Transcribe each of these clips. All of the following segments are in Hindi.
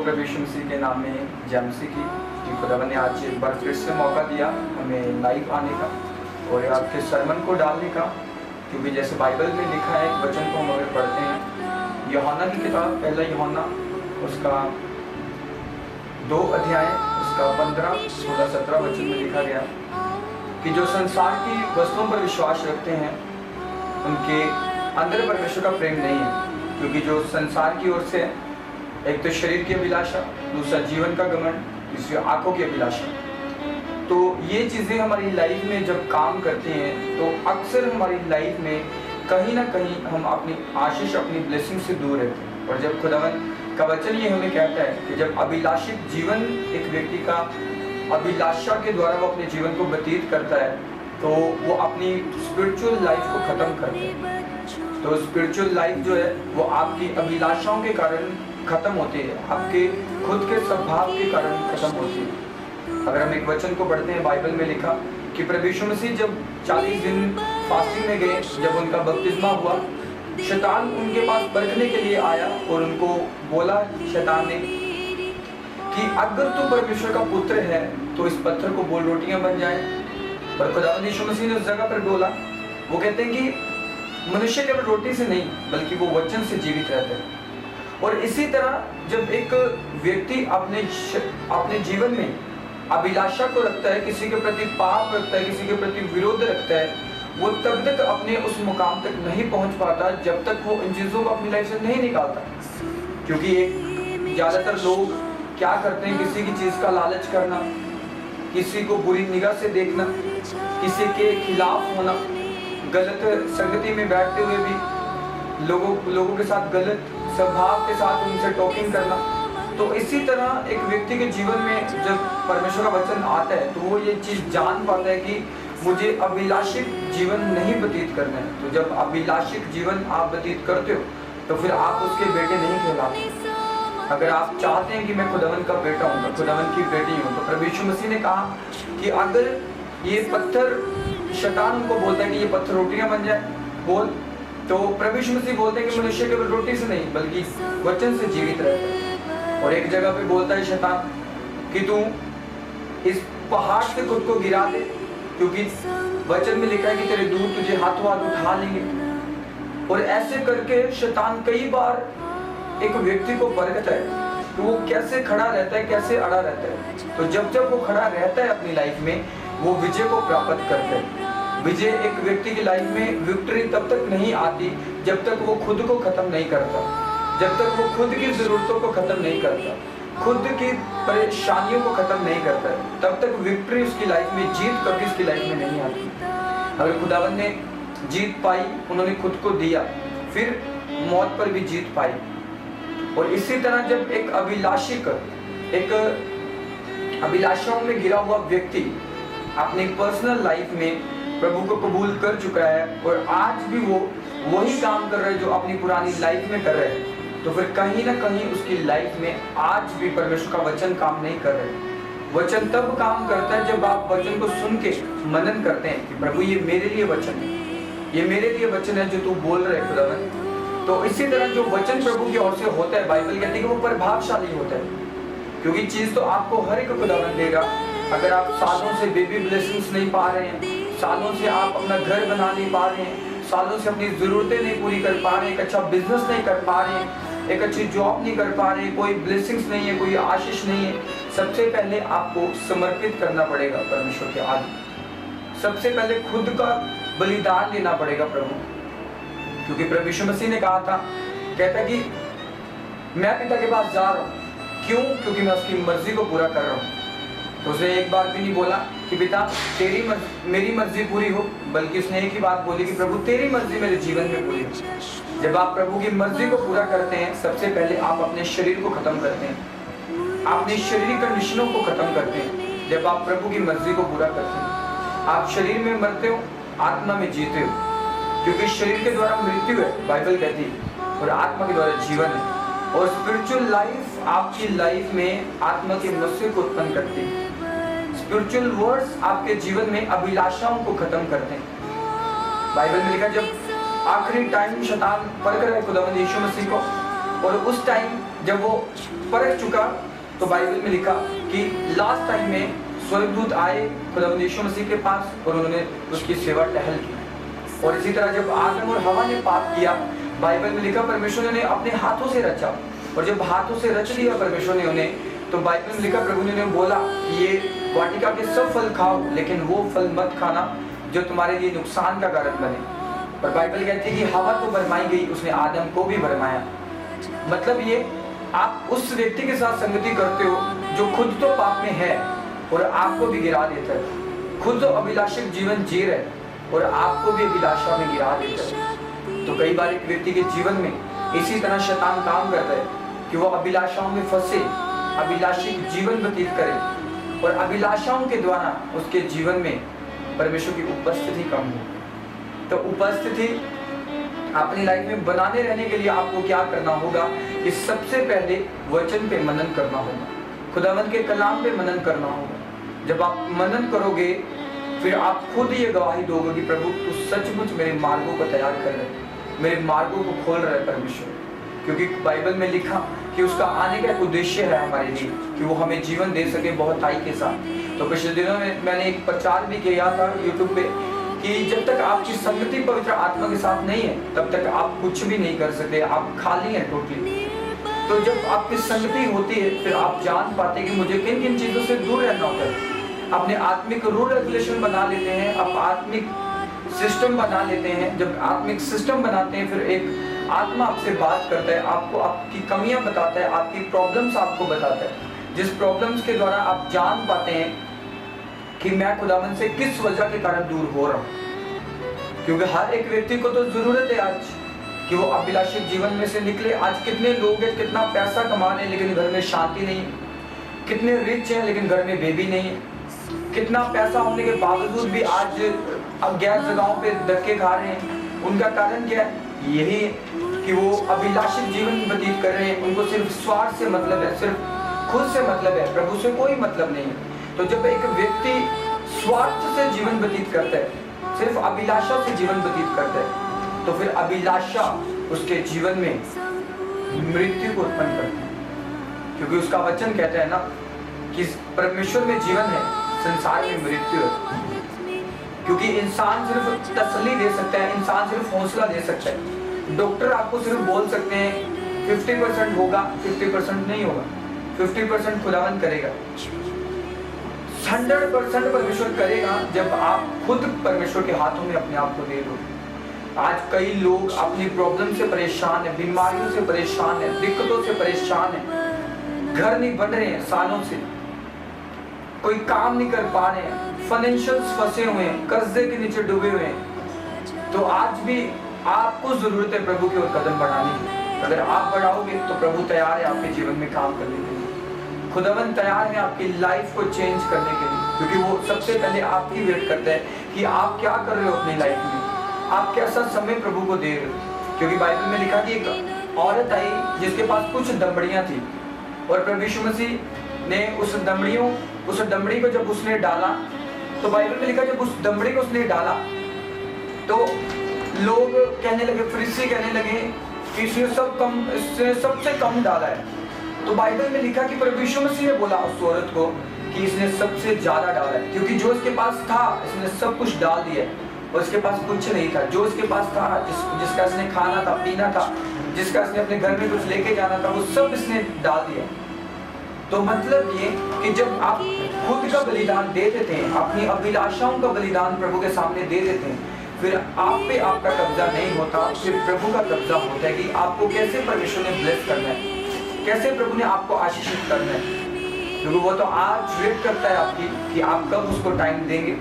प्रभु यीशु मसीह के नाम में जय मसीह की। कि खुदावन ने आज एक बार फिर से मौका दिया हमें लाइव आने का और आपके सरमन को डालने का, क्योंकि जैसे बाइबल में लिखा है एक वचन को हम अगर पढ़ते हैं, यूहन्ना की किताब पहला यूहन्ना उसका 2 अध्याय उसका 15, 16, 17 वचन में लिखा गया कि जो संसार की वस्तुओं पर विश्वास रखते हैं उनके अंदर परमेश्वर का प्रेम नहीं है। क्योंकि जो संसार की ओर से एक तो शरीर की अभिलाषा, दूसरा जीवन का घमंड, तीसरी आंखों की अभिलाषा, तो ये चीज़ें हमारी लाइफ में जब काम करती हैं तो अक्सर हमारी लाइफ में कहीं ना कहीं हम अपनी आशीष, अपनी ब्लेसिंग से दूर रहते हैं। और जब खुदावन का वचन ये हमें कहता है कि जब अभिलाषित जीवन एक व्यक्ति का अभिलाषा के द्वारा वो अपने जीवन को व्यतीत करता है तो वो अपनी स्पिरिचुअल लाइफ को ख़त्म करता है। तो स्पिरिचुअल लाइफ जो है वो आपकी अभिलाषाओं के कारण ख़त्म होती है, आपके खुद के स्वभाव के कारण ख़त्म होती है। अगर हम एक वचन को पढ़ते हैं, बाइबल में लिखा कि प्रभु यीशु मसीह जब 40 दिन फास्टिंग में गए, जब उनका बपतिस्मा हुआ, शैतान उनके पास परखने के लिए आया और उनको बोला शैतान ने कि अगर तू परमेश्वर का पुत्र है तो इस पत्थर को बोल रोटियां बन जाए। पर खुदावंद यीशु मसीह ने उस जगह पर बोला, वो कहते हैं कि मनुष्य केवल रोटी से नहीं बल्कि वो वचन से जीवित रहता है। और इसी तरह जब एक व्यक्ति अपने जीवन में अभिलाषा को रखता है, किसी के प्रति पाप रखता है, किसी के प्रति विरोध रखता है, वो तब तक अपने उस मुकाम तक नहीं पहुंच पाता जब तक वो इन चीज़ों को अपनी लाइफ से नहीं निकालता। क्योंकि ज़्यादातर लोग क्या करते हैं, किसी की चीज़ का लालच करना, किसी को बुरी निगाह से देखना, किसी के खिलाफ होना, गलत संगति में बैठते हुए भी लोगों के साथ गलत स्वभाव के साथ उनसे टॉकिंग करना। तो इसी तरह एक व्यक्ति के जीवन में जब परमेश्वर का वचन आता है तो वो ये चीज़ जान पाता है कि मुझे अभिलाषित जीवन नहीं व्यतीत करना है। तो जब अभिलाषित जीवन आप व्यतीत करते हो तो फिर आप उसके बेटे नहीं कहलाते। अगर आप चाहते हैं कि मैं खुदावन का बेटा हूँ, खुदावन की बेटी हूँ, तो प्रभु यीशु मसीह ने कहा कि अगर ये पत्थर, शैतान उनको बोलता है कि ये पत्थर रोटियां बन जाए बोल, तो प्रभु यीशु मसीह बोलते हैं कि मनुष्य केवल रोटी से नहीं बल्कि वचन से जीवित रहता है। और एक जगह पे बोलता है शैतान कि तू इस पहाड़ से खुद को गिरा दे, क्योंकि वचन में लिखा है कि तेरे दूत तुझे हाथों हाथ उठा लेंगे। और ऐसे करके शैतान कई बार एक व्यक्ति को परखता है कि वो कैसे खड़ा रहता है, कैसे अड़ा रहता है। तो जब वो खड़ा रहता है अपनी लाइफ में, वो विजय को प्राप्त करता है। विजय एक व्यक्ति की लाइफ में विक्ट्री तब तक नहीं आती जब तक वो खुद को खत्म नहीं करता, जब तक वो खुद की जरूरतों को खत्म नहीं करता, खुद की परेशानियों को खत्म नहीं करता, तब तक विक्ट्री उसकी लाइफ में, जीत कभी उसकी लाइफ में नहीं आती। अगर खुदावन ने जीत पाई, उन्होंने खुद को दिया, फिर मौत पर भी जीत पाई। और इसी तरह जब एक अभिलाषाओं में गिरा हुआ व्यक्ति अपनी पर्सनल लाइफ में प्रभु को कबूल कर चुका है और आज भी वो वही काम कर रहा है जो अपनी पुरानी लाइफ में कर रहे हैं, तो फिर कहीं ना कहीं उसकी लाइफ में आज भी परमेश्वर का वचन काम नहीं कर रहे। वचन तब काम करता है जब आप वचन को सुन के मनन करते हैं कि प्रभु ये मेरे लिए वचन है, ये मेरे लिए वचन है जो तू बोल रहे है खुदावन। तो इसी तरह जो वचन प्रभु की ओर से होता है, बाइबल कहती है कि वो प्रभावशाली होता है। क्योंकि चीज़ तो आपको हर एक खुदावन देगा। अगर आप सालों से बेबी ब्लेसिंग्स नहीं पा रहे हैं, सालों से आप अपना घर बना नहीं पा रहे हैं, सालों से अपनी ज़रूरतें नहीं पूरी कर पा रहे हैं, एक अच्छा बिजनेस नहीं कर पा रहे हैं, एक अच्छी जॉब नहीं कर पा रहे हैं, कोई ब्लेसिंग्स नहीं है, कोई आशीष नहीं है, सबसे पहले आपको समर्पित करना पड़ेगा परमेश्वर के आगे। सबसे पहले खुद का बलिदान देना पड़ेगा प्रभु। क्योंकि प्रभु यीशु मसीह ने कहा था, कहता कि मैं पिता के पास जा रहा हूँ, क्यों? क्योंकि मैं उसकी मर्जी को पूरा कर रहा हूँ। तो उसने एक बार भी नहीं बोला कि पिता मेरी मर्जी पूरी हो, बल्कि उसने एक ही बात बोली कि प्रभु तेरी मर्जी मेरे जीवन में पूरी हो। जब आप प्रभु की मर्जी को पूरा करते हैं, सबसे पहले आप अपने शरीर को खत्म करते हैं, अपनी शारीरिक कंडीशनों को खत्म करते हैं। जब आप प्रभु की मर्जी को पूरा करते हैं, आप शरीर में मरते हो, आत्मा में जीते हो। क्योंकि शरीर के द्वारा मृत्यु है, बाइबल कहती है, और आत्मा के द्वारा जीवन है। और स्पिरिचुअल लाइफ आपकी लाइफ में आत्मा के मनुष्य को उत्पन्न करती है। स्पिरिचुअल वर्ड्स आपके जीवन में अभिलाषाओं को खत्म करते हैं। बाइबल में लिखा जब आखिरी टाइम शैतान परख रहा है खुदावंद यीशु मसीह को, और उस टाइम जब वो परख चुका तो बाइबल में लिखा कि लास्ट टाइम में स्वर्गदूत आए खुदावंद यीशु मसीह के पास और उन्होंने उसकी सेवा टहल की। और इसी तरह जब आदम और हवा ने पाप किया, बाइबल में लिखा परमेश्वर ने अपने हाथों से रचा, और जब हाथों से रच दिया परमेश्वर ने उन्हें, तो बाइबल में लिखा प्रभु ने उन्हें बोला कि ये वाटिका के सब फल खाओ, लेकिन वो फल मत खाना जो तुम्हारे लिए नुकसान का कारण बने। पर बाइबल कहती है कि हवा तो भरमाई गई, उसने आदम को भी भरमाया। मतलब ये, आप उस व्यक्ति के साथ संगति करते हो जो खुद तो पाप में है और आपको भी गिरा देता है, खुद तो अभिलाषिक जीवन जी रहे और आपको भी अभिलाषा में गिरा देता है। तो कई बार एक व्यक्ति के जीवन में इसी तरह शैतान काम करता है कि वो अभिलाषाओं में फंसे, अभिलाषिक जीवन व्यतीत करे और अभिलाषाओं के द्वारा उसके जीवन में परमेश्वर की उपस्थिति कम हो। तो उपस्थिति अपनी लाइफ में बनाने रहने के लिए आपको क्या करना होगा कि सबसे पहले वचन पे मनन करना होगा, खुदावंद के कलाम पे मनन करना होगा। जब आप मनन करोगे फिर आप खुद ये गवाही दोगे कि प्रभु तू सचमुच मेरे मार्गों को तैयार कर रहे, मेरे मार्गों को खोल रहे परमेश्वर। क्योंकि बाइबल में लिखा कि उसका आने का एक उद्देश्य है हमारे लिए कि वो हमें जीवन दे सके बहुताई के साथ। तो पिछले दिनों में मैंने एक प्रचार भी किया था यूट्यूब पे कि जब तक आपकी संगति पवित्र आत्मा के साथ नहीं है तब तक आप कुछ भी नहीं कर सकते, आप खाली हैं टोटली। तो जब आपकी संगति होती है फिर आप जान पाते कि मुझे किन किन चीज़ों से दूर रहना होता है। अपने आत्मिक रूल रेगुलेशन बना लेते हैं, आप आत्मिक सिस्टम बना लेते हैं। जब आत्मिक सिस्टम बनाते हैं फिर एक आत्मा आपसे बात करता है, आपको आपकी कमियां बताता है, आपकी प्रॉब्लम्स आपको बताता है, जिस प्रॉब्लम्स के द्वारा आप जान पाते हैं कि मैं खुदावंद से किस वजह के कारण दूर हो रहा हूँ। क्योंकि हर एक व्यक्ति को तो जरूरत है आज कि वो अभिलाषिक जीवन में से निकले। आज कितने लोग हैं, कितना पैसा कमा रहे हैं लेकिन घर में शांति नहीं है, कितने रिच हैं लेकिन घर में बेबी नहीं है, कितना पैसा होने के बावजूद भी आज अज्ञात जगहों पे धक्के खा रहे हैं। उनका कारण क्या है? यही कि वो अभिलाषिक जीवन व्यतीत कर रहे हैं, उनको सिर्फ स्वार्थ से मतलब है, सिर्फ खुद से मतलब है, प्रभु से कोई मतलब नहीं है। तो जब एक व्यक्ति स्वार्थ से जीवन व्यतीत करता है, सिर्फ अभिलाषा से जीवन व्यतीत करता है, तो फिर अभिलाषा उसके जीवन में मृत्यु को उत्पन्न करती है। क्योंकि उसका वचन कहता है ना कि परमेश्वर में जीवन है, संसार में मृत्यु है। क्योंकि इंसान सिर्फ तसल्ली दे सकता है, इंसान सिर्फ हौसला दे सकता है। डॉक्टर आपको सिर्फ बोल सकते हैं 50% होगा, 50% नहीं होगा, 50% खुदावंद करेगा, 100% परमेश्वर करेगा जब आप खुद परमेश्वर के हाथों में अपने आप को दे दो। आज कई लोग अपनी प्रॉब्लम से परेशान है, बीमारियों से परेशान है, दिक्कतों से परेशान है, घर नहीं बन रहे हैं सालों से, कोई काम नहीं कर पा रहे हैं, फाइनेंशियल्स फंसे हुए हैं, कर्जे के नीचे डूबे हुए हैं। तो आज भी आपको जरूरत है प्रभु की ओर कदम बढ़ाने की। अगर आप बढ़ाओगे तो प्रभु तैयार है आपके जीवन में काम करने के लिए। खुदावंद तैयार है आपकी लाइफ को चेंज करने के लिए, क्योंकि वो सबसे पहले आपकी वेट करता है कि आप क्या कर रहे हो अपनी लाइफ में, आप कैसा समय प्रभु को दे रहे हो। क्योंकि बाइबल में लिखा कि एक औरत आई जिसके पास कुछ दमड़ियां थी और प्रभु यीशु मसीह ने उस दमड़ी को जब उसने डाला, तो बाइबल में लिखा जब उस दमड़ी को उसने डाला तो लोग कहने लगे, फरीसी कहने लगे कि इसने सबसे कम डाला है। तो बाइबल में लिखा कि प्रभु यीशु मसीह ने बोला उस औरत को कि इसने सबसे ज्यादा डाला है, क्योंकि जो इसके पास था इसने सब कुछ डाल दिया और इसके पास कुछ नहीं था। जो इसके पास था, जिसका इसने खाना था, पीना था, जिसका इसने अपने घर में कुछ लेके जाना था, वो सब इसने डाल दिया। तो मतलब ये कि जब आप खुद का बलिदान दे देते हैं, अपनी अभिलाषाओं का बलिदान प्रभु के सामने दे देते हैं, फिर आप पे आपका कब्जा नहीं होता, फिर प्रभु का कब्जा होता है कि आपको कैसे परमेश्वर ने ब्लेस करना है, कैसे प्रभु ने आपको आशीषित करना है। क्योंकि वो तो आज वेट करता है आपकी कि आप कब उसको टाइम देंगे।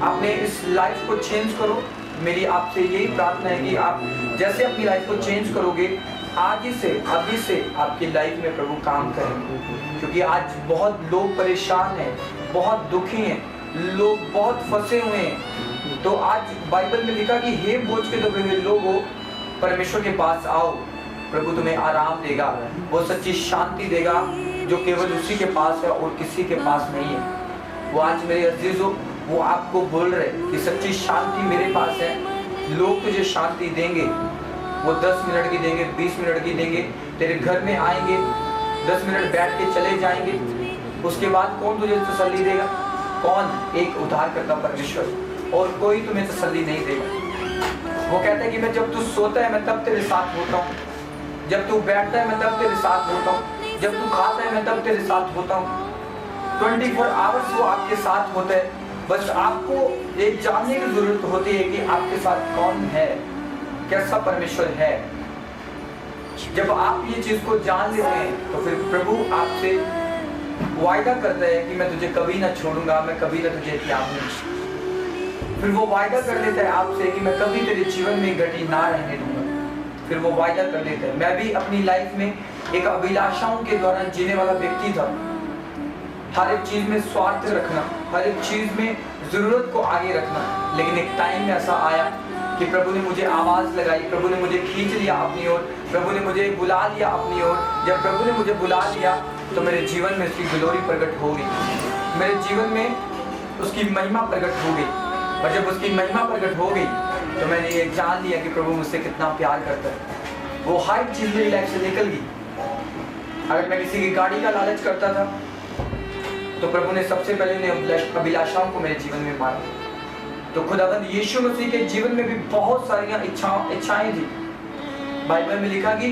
आपने इस लाइफ को चेंज करो। मेरी आपसे यही प्रार्थना है कि आप जैसे अपनी लाइफ को चेंज करोगे, आज ही से अभी से आपकी लाइफ में प्रभु काम करेंगे। क्योंकि आज बहुत लोग परेशान हैं, बहुत दुखी हैं, लोग बहुत फंसे हुए हैं। तो आज बाइबल में लिखा कि हे बोझ के दबे हुए लोगों, परमेश्वर के पास आओ, प्रभु तुम्हें आराम देगा, वो सच्ची शांति देगा जो केवल उसी के पास है और किसी के पास नहीं है। वो आज मेरे अजीजों, वो आपको बोल रहे कि सच्ची शांति मेरे पास है। लोग तुझे शांति देंगे, वो 10 मिनट की देंगे, 20 मिनट की देंगे, तेरे घर में आएंगे, 10 मिनट बैठ के चले जाएंगे, उसके बाद कौन तुझे तसल्ली देगा? कौन? एक उद्धारकर्ता परमेश्वर, और कोई तुम्हें तसल्ली नहीं देगा। वो कहता है कि मैं जब तू सोता है मैं तब तेरे साथ होता हूँ, जब तू बैठता है मैं तब तेरे साथ होता हूँ, जब तू खाता है मैं तब तेरे साथ होता हूँ। 24 आवर्स वो आपके साथ होता है। बस आपको एक जानने की जरूरत होती है कि आपके साथ कौन है, कैसा परमेश्वर है। जब आप ये चीज को जान लेते हैं तो फिर प्रभु आपसे वायदा करता है कि मैं तुझे कभी ना छोड़ूंगा, मैं कभी ना तुझे त्यागूंगा। फिर वो वायदा कर लेता है आपसे कि मैं कभी तेरे जीवन में घटी ना रहने दूंगा। फिर वो वायदा कर लेता है। मैं भी अपनी लाइफ में एक अभिलाषाओं के द्वारा जीने वाला व्यक्ति था। हर एक चीज में स्वार्थ रखना, हर एक चीज में जरूरत को आगे रखना। लेकिन एक टाइम में ऐसा आया कि प्रभु ने मुझे आवाज लगाई, प्रभु ने मुझे खींच लिया अपनी ओर, प्रभु ने मुझे बुला लिया अपनी ओर। जब प्रभु ने मुझे बुला लिया तो मेरे जीवन में उसकी ग्लोरी प्रकट हो गई, मेरे जीवन में उसकी महिमा प्रकट हो गई। और जब उसकी महिमा प्रकट हो गई तो मैंने ये जान लिया कि प्रभु मुझसे कितना प्यार करता है। वो हर चीज मेरी लाइफ से निकल गई। अगर मैं किसी की गाड़ी का लालच करता था तो प्रभु ने सबसे पहले अभिलाषाओं को मेरे जीवन में मारा। तो खुदावंद यीशु मसीह के जीवन में भी बहुत सारी इच्छाएं थी। बाइबल में लिखा कि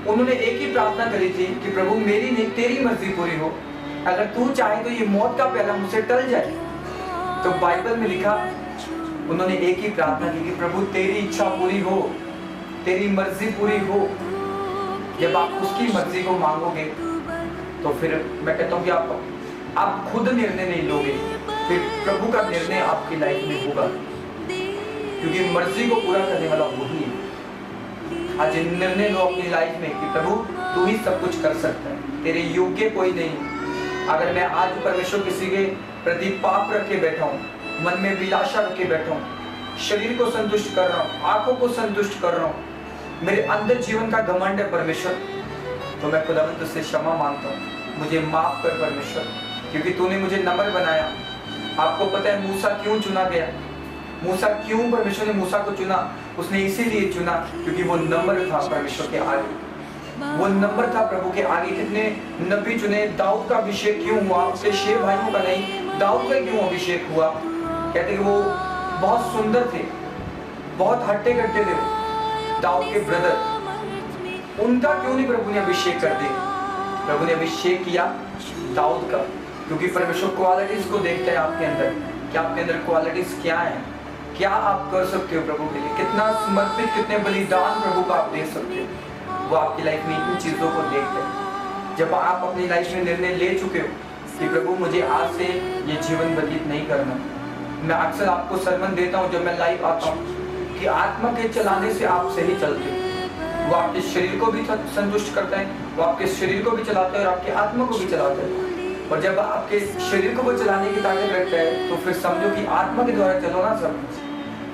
उन्होंने एक ही प्रार्थना करी थी कि प्रभु मेरी नहीं तेरी मर्जी पूरी हो, अगर तू चाहे तो ये मौत का प्याला मुझसे टल जाए। तो बाइबल में लिखा उन्होंने एक ही प्रार्थना की कि प्रभु तेरी इच्छा पूरी हो, तेरी मर्जी पूरी हो। जब आप उसकी मर्जी को मांगोगे तो फिर मैं कहता हूँ कि आप खुद निर्णय नहीं लोगे, फिर प्रभु का निर्णय आपकी लाइफ में होगा, क्योंकि मर्जी को पूरा करने वाला वही है। आज निर्णय लो अपनी लाइफ में कि प्रभु तू ही सब कुछ कर सकता है, तेरे योग्य कोई नहीं। अगर मैं आज परमेश्वर किसी के प्रति पाप रख के बैठा हूँ, मन में विलासा रख के बैठा हूँ, शरीर को संतुष्ट कर रहा हूँ, आंखों को संतुष्ट कर रहा हूँ, मेरे अंदर जीवन का घमंड है परमेश्वर, तो मैं खुदावंद तुझसे क्षमा मांगता हूँ, मुझे माफ कर परमेश्वर, क्योंकि तूने मुझे नम्र बनाया। आपको पता है मूसा क्यों चुना गया? मूसा क्यों परमेश्वर ने मूसा को चुना? उसने इसीलिए चुना क्योंकि वो नम्र था परमेश्वर के आगे, वो नम्र था प्रभु के आगे। कितने नबी चुने, दाऊद का अभिषेक क्यों हुआ? उसके 6 भाइयों का नहीं, दाऊद का क्यों अभिषेक हुआ? कहते कि वो बहुत सुंदर थे, बहुत हट्टे कट्टे थे, दाऊद के ब्रदर, उनका क्यों नहीं प्रभु ने अभिषेक कर दिया? प्रभु ने अभिषेक किया दाऊद का, क्योंकि परमेश्वर क्वालिटीज को देखता है आपके अंदर कि आपके अंदर क्वालिटीज क्या है, क्या आप कर सकते हो प्रभु के लिए, कितना समर्पित, कितने बलिदान प्रभु का आप दे सकते हो। वो आपकी लाइफ में इन चीजों को देखते हैं। जब आप अपनी लाइफ में निर्णय ले चुके हो कि प्रभु मुझे आज से ये जीवन व्यतीत नहीं करना, मैं अक्सर आपको सरमन देता हूँ जब मैं लाइव आता हूँ कि आत्मा के चलाने से आप सही चलते हो। वो आपके शरीर को भी संतुष्ट करता है, वो आपके शरीर को भी चलाता है और आपकी आत्मा को भी चलाता है। और जब आपके शरीर को वो चलाने की ताकत रखता है तो फिर समझो कि आत्मा के द्वारा चलो ना सब कुछ,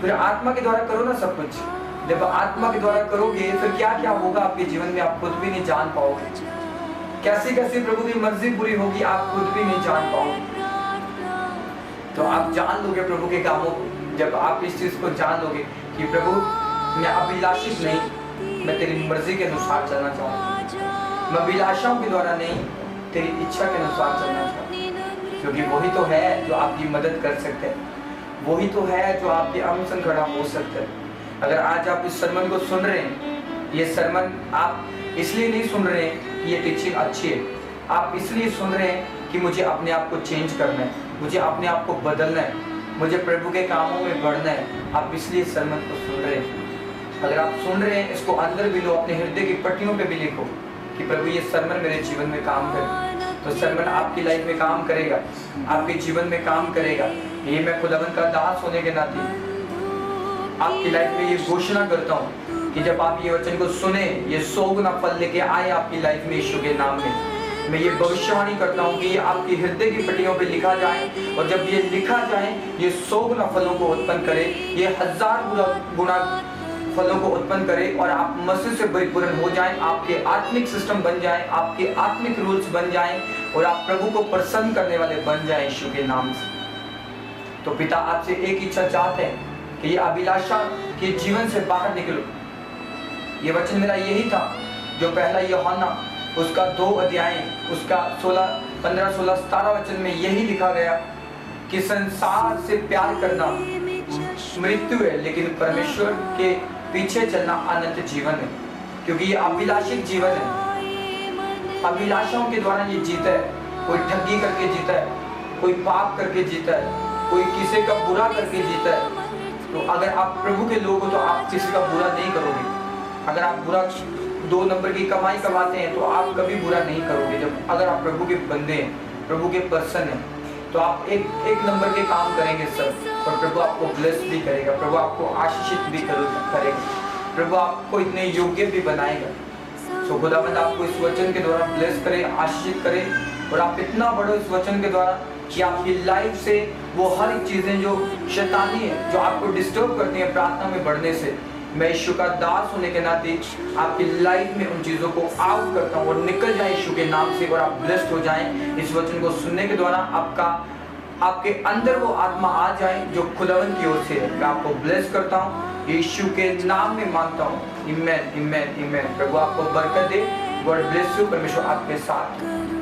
फिर आत्मा के द्वारा करो ना सब कुछ। जब आत्मा के द्वारा करोगे फिर क्या क्या होगा आपके जीवन में आप खुद भी नहीं जान पाओगे। कैसी कैसी प्रभु की मर्जी पूरी होगी आप खुद भी नहीं जान पाओगे। तो आप जान लोगे प्रभु के कामों को जब आप इस चीज को जान लोगे कि प्रभु मैं अभिलाषित नहीं, मैं तेरी मर्जी के अनुसार चलना चाहूँगा, मैं अभिलाषाओं के द्वारा नहीं तेरी इच्छा के अनुसार चलना चाहूँगा, क्योंकि वही तो है जो आपकी मदद कर सकते हैं, वही तो है जो आपके अमसन खड़ा हो सकता है। अगर आज आप इस सरमन को सुन रहे हैं, ये सरमन आप इसलिए नहीं सुन रहे हैं कि ये टीचिंग अच्छी है, आप इसलिए सुन रहे हैं कि मुझे अपने आप को चेंज करना है, मुझे अपने आप को बदलना है, मुझे प्रभु के कामों में बढ़ना है, आप इसलिए सरमन को सुन रहे हैं। अगर आप सुन रहे हैं इसको अंदर भी लो, अपने हृदय की पट्टियों पे भी लिखो कि प्रभु ये सरमन मेरे जीवन में काम करे, तो सरमन आपकी लाइफ में काम करेगा, आपके जीवन में काम करेगा। ये मैं खुदावंद का दास होने के नाते आपकी लाइफ में ये घोषणा करता हूँ कि जब आप ये वचन को सुने, ये 100 गुना फल लेके आए आपकी लाइफ में यीशु के नाम में। मैं ये भविष्यवाणी करता हूँ कि ये आपकी हृदय की पट्टियों पे लिखा जाए, और जब ये लिखा जाए ये 100 गुना फलों को उत्पन्न करे, ये 1000 गुना फलों को उत्पन्न करे, और आप मसीह से परिपूर्ण हो जाएं, आपके आत्मिक सिस्टम बन जाएं, आपके आत्मिक रूल्स बन जाएं, और आप प्रभु को प्रसन्न करने वाले बन जाएं यीशु के नाम से। तो पिता आपसे एक इच्छा चाहते हैं कि ये अभिलाषा के जीवन से बाहर निकलो। ये वचन मेरा यही था जो पहला यूहन्ना उसका 2 अध्याय उसका 15, 16, 17 वचन में यही लिखा गया कि संसार से प्यार करना मृत्यु है, लेकिन परमेश्वर के पीछे चलना अनंत जीवन है। क्योंकि ये अभिलाषिक जीवन है, अभिलाषाओं के द्वारा ये जीता है। कोई ठगी करके जीता है, कोई पाप करके जीता है, कोई किसी का बुरा करके जीता है। तो अगर आप प्रभु के लोग हो तो आप किसी का बुरा नहीं करोगे। अगर आप बुरा 2 नंबर की कमाई कमाते हैं तो आप कभी बुरा नहीं करोगे। जब अगर आप प्रभु के बंदे हैं, प्रभु के पर्सन हैं, तो आप एक नंबर के काम करेंगे सब, और प्रभु आपको ब्लेस भी करेगा, प्रभु आपको आशीषित भी करेगा, प्रभु आपको इतने योग्य भी बनाएगा। तो खुदावंद आपको इस वचन के द्वारा ब्लेस करे, आशीषित करे, और आप इतना बढ़ो इस वचन के द्वारा कि आपकी लाइफ से वो हर एक चीजें जो शैतानी है, जो आपको डिस्टर्ब करती हैं प्रार्थना में बढ़ने से, मैं यीशु का दास होने के नाते आपकी लाइफ में उन चीज़ों को आउट करता हूँ और निकल जाए यीशु के नाम से, और आप ब्लेस्ड हो जाएं। इस वचन को सुनने के द्वारा आपके अंदर वो आत्मा आ जाए जो खुदावंद की ओर से है। मैं आपको ब्लेस करता हूँ, यीशु के नाम में मांगता हूँ। आमीन, आमीन, आमीन। प्रभु आपको बरकत दे। God bless you. परमेश्वर आपके साथ।